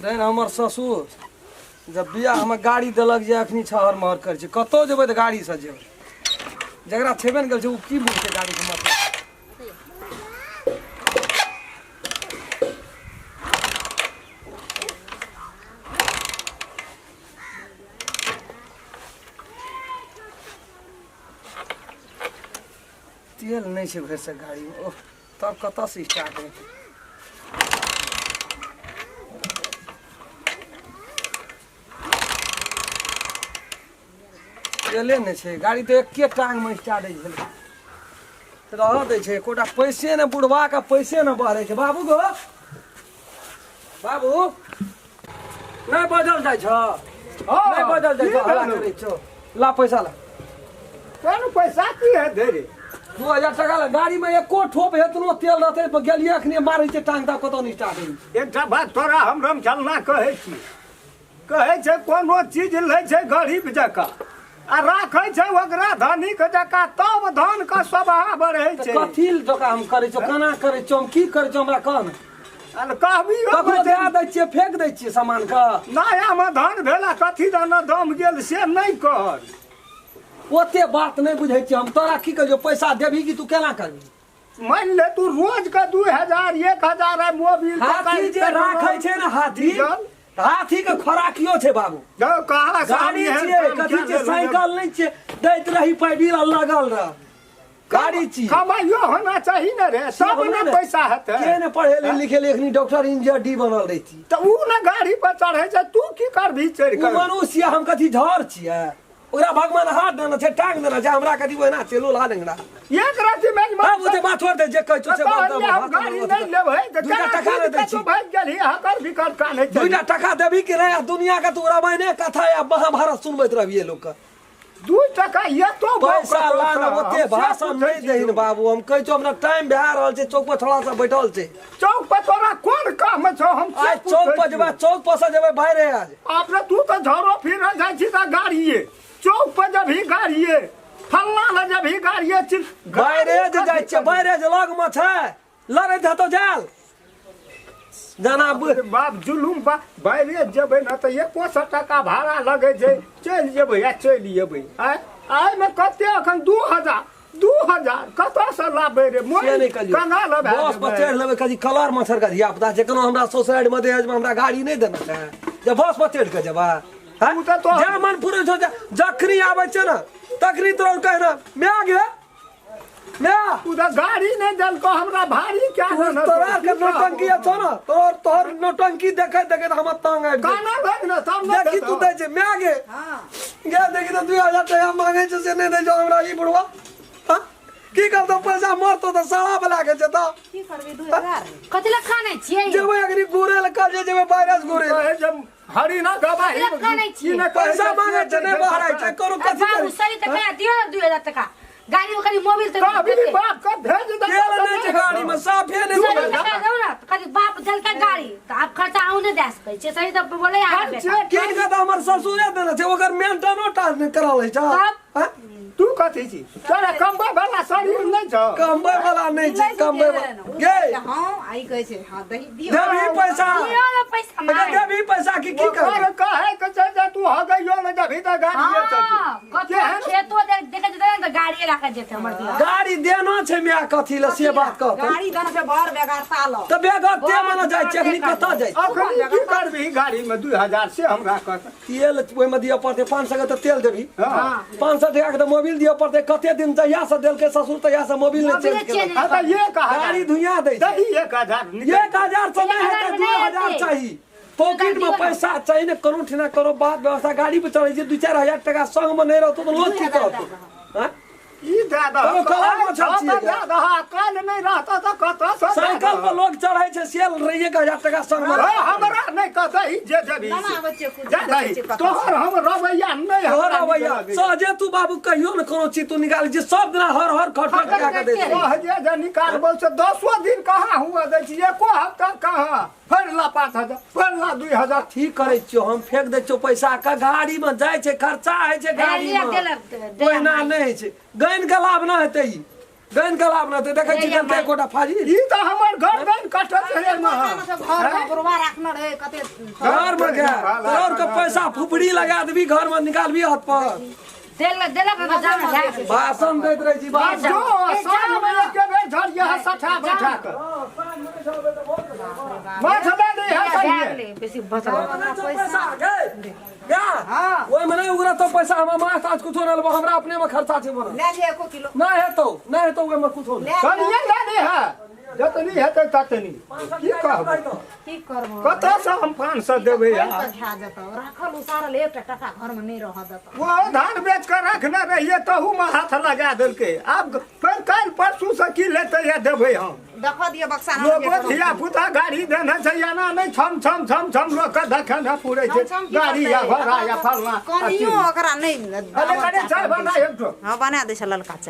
then हमर ससुर जब बियाह में गाड़ी देलक जे अखनी छहर महर कर छै कतौ जेबै त गाड़ी से जेबै जकरा छेबे न गेल छै उ की बुझतै गाड़ी के मतलब तेल नहीं छै भरि से गाड़ी में ओह तब कतऽ से स्टार्ट हेतै तेले नहीं छै गाड़ी तो एके टांग में स्टार्ट होइ छै रह दै छै कोटा पैसे ने बुढ़वा का पैसे न बढ़ै छै बाबू गो बाबू नहीं बदल जाइ छ नहीं बदल जाइ छ हल्ला करै छौ ला पैसा ला कोन पैसा की है देरे 2000 टका ला गाड़ी में एको ठोप हेतनो तेल रहतै तो गेलिए अखनी मारै छै टांग दा कतौ नहीं स्टार्ट होइ एकटा बात तोरा हम चलना कहै छी कहै छै कोनो चीज लै छै गरीब जकाँ आ राखै छै ओकरा धनिक जकाँ तब धन का स्वभाव बढ़ै छै कथी जकाँ हम करै छौ केना करै छौ हम की करै छौ हमरा कहन अरे कहबी ककरो दे दै छियै फेंक दै छियै सामान का नया में धन भेला कथी दन दम गेल से नहीं कर ओते बात नहीं बुझै छियै हम तोरा की कहियो पैसा देबही कि तू केना करबी मान ले तू रोज का 2000 1000 है मोबिल हाथी जे राखै छै ना हाथी हाथी के खोराकियो छै बाबू जाओ कहाँ गाड़ी छियै कथी छै साइकिल नहीं छै दैत रही पैडी लगल रह गाड़ी छियै कमाइयो होना चाहिए ना रे सब ना पैसा हेतै के ने पढ़े लिखे एखनी डॉक्टर इंजीनियर डी बनल रही तो ऊ ना गाड़ी पर चढ़ै छै तू की करबी चढ़ उ कर मनुष्य हम कथी झर छियै ओकरा भगवान हाथ देना छै टांग देना छै हमरा कथी ओहिना चलो ला लेंगड़ा एक राति में बाबू ते बात छोड़ दे जे कहै छौ से बात हम गाड़ी नहीं लेबै त दूटा टका दे दै छी भाग गेली हकर बिकर का नहीं छै 2 टका देबी कि नहीं दुनिया का तू रामायणे कथा या महाभारत सुनबैत रहबिए लोग का 2 टका ये तो पैसा लाना ओते भाषण नहीं देहिन बाबू हम कहै छौ हमरा टाइम भए रहल छै चौक पर थोड़ा सा बैठल छै चौक पर तोरा कोन काम छौ हम आज चौक पर जेबे चौक पर से जेबे बाहर आज अपने तू तो झरो फिर जाइ छी त गाड़ीए चौक पर जब ही गाड़ीए फल्ला ल जब ही गाड़ीए बैरेज जाइ छै बैरेज लग में छै लड़ैत हतो जाल जाना बाप जुलुम बा बैरेज जेबै न त 100 टका भाड़ा लगै छै चल जेबै या चल जेबै आइ में कते अखन 2000 कत से लाबै रे मोई कना लबे बस पर चढ़ लेबै कजी कलर मच्छर का धिया पुता छै कोनो हमरा सोसाइटी में दहेज में हमरा गाड़ी नहीं देना छै जे बस पर चढ़ के जेबा जा मन पूरे छौ जखनी आबै छै न तखनी तोर कहना मैं आ गया मैं उधर गाड़ी नहीं दल को हमरा भारी क्या न तोरा के नौटंकी छौ न तोर नौटंकी देखे देखे हम तंग आबि गाना लग न तब देखी तू दे छै मैं आ गे हां गे देखी तो 2000 टका मांगे छै से नहीं दे जो हमरा ई बुढ़वा हां की करतो पैसा मरतो त साला बला के छै त की करबे 2000 कथि ला खाने छियै जेबै अगरी गोरे ल काजे जेबै वायरस गोरे जब हरी ना गवाही पैसा मांगे छै नहीं बहराय छै करो कथि बाबू सही त कह दियो 2000 टका गाड़ी में खाली मोबाइल तो अभी बाप का भेज दे तेल नहीं छै गाड़ी में साफे नहीं सही टका दो ना खाली बाप जल के गाड़ी त आप खर्चा आउ ने दे सकै छै सही त बोले आ किन का त हमर ससुरे देने छै ओकर मेंटेनो टास नहीं करल है छ तू कथि छी तोरा कमबै वाला शरीर नहीं छ कमबै वाला नहीं छै कमबै गे हां आई कहै छै हां दही दियो देबी पैसा दियो ना पैसा मार देबी पैसा की कर और कहे के चल जा तू ह गइयो न जभी त गाड़ी ये चल कतो खेतो देखे जते त गाड़ी राखा जेते हमर दिया गाड़ी देना छै मैं कथि ल से बात कह गाड़ी दन से भर बेगार साल त बेगर ते मन जाय छै अखनी कता जाय अखनी की करबी गाड़ी में 2000 से हमरा कह तेल ओइ में दिया पड़ते 500 के त तेल देबी हां 500 टका के त मोबाइल दिया पड़ते कते दिन तहिया से देलके ससुर तहिया से मोबाइल नहीं चेंज हां त ये कहा गाड़ी धुइया दे दही 1000 1000 से नहीं है 2000 चाहिए पॉकेट में पैसा चाहिए न करो ठिना करो बात व्यवस्था गाड़ी पे चढ़े 2-4 टका संग में नहीं रहतो तो लोग की करतो हां ई दादा कलर में छछिए दादा काल नहीं रहता त कत साइकिल पर लोग चढ़े छै सेल रहिए 1000 टका संग में हमरा नहीं कतई जे जबी तोहर हम रवैया नहीं हो रवैया सहजे तू बाबू कहियो न कोनो चीज तू निकाल जे सब दिन हर खटखट के दे सहजे जे निकालबो से 10 दिन कहां हुआ दै छी एको हफ्ता कहां फरला 5000 फरला 2000 ठीक करे छियो हम फेंक दे छियो पैसा का गाड़ी में जाय छै खर्चा है छै गाड़ी में कोई ना नहीं छै गैन के लाभ ना हेतै गैन कलाब न ते देखै छी ये जनते कोटा फाजिल ई त हमर गर्दन कटत है में घर में बुरवा रखना रहे कते घर में क्या तोर के पैसा फुफड़ी लगा देबी घर में निकालबी हाथ पर देला का जाना जाए भाषण दैत रहे छी बात जो साल में एक बेर झड़िया सठा बैठा कर मछले नहीं है सही बेसी बचल पैसा गे या ओइ मने उगरा तो पैसा हम मास आज कुछो न लेबो हमरा अपने में खर्चा छै बोल ले ले 1 किलो नहीं हेतौ ओइ में कुछो नहीं कनिए ले है जतनी हेतै ततनी की कहब की करबो कतऽ से हम 500 देबै यार खा जतो राखल उसारल 1 टका घर में नहीं रह दतो वो धान बेच कर रखने रहिए तहू में हाथ लगा देलकै अब फिर कल परसू से की लेते या देबै हम देखो दिए बक्सा ना लोगो धिया पुता गाड़ी देने छै या ना नहीं छम छम छम छम लोग के देखे न पूरे छै गाड़ी या घोड़ा या फलना कनियो ओकरा नहीं अरे चाय बना एक ठो हां बना दे छ ललका चाय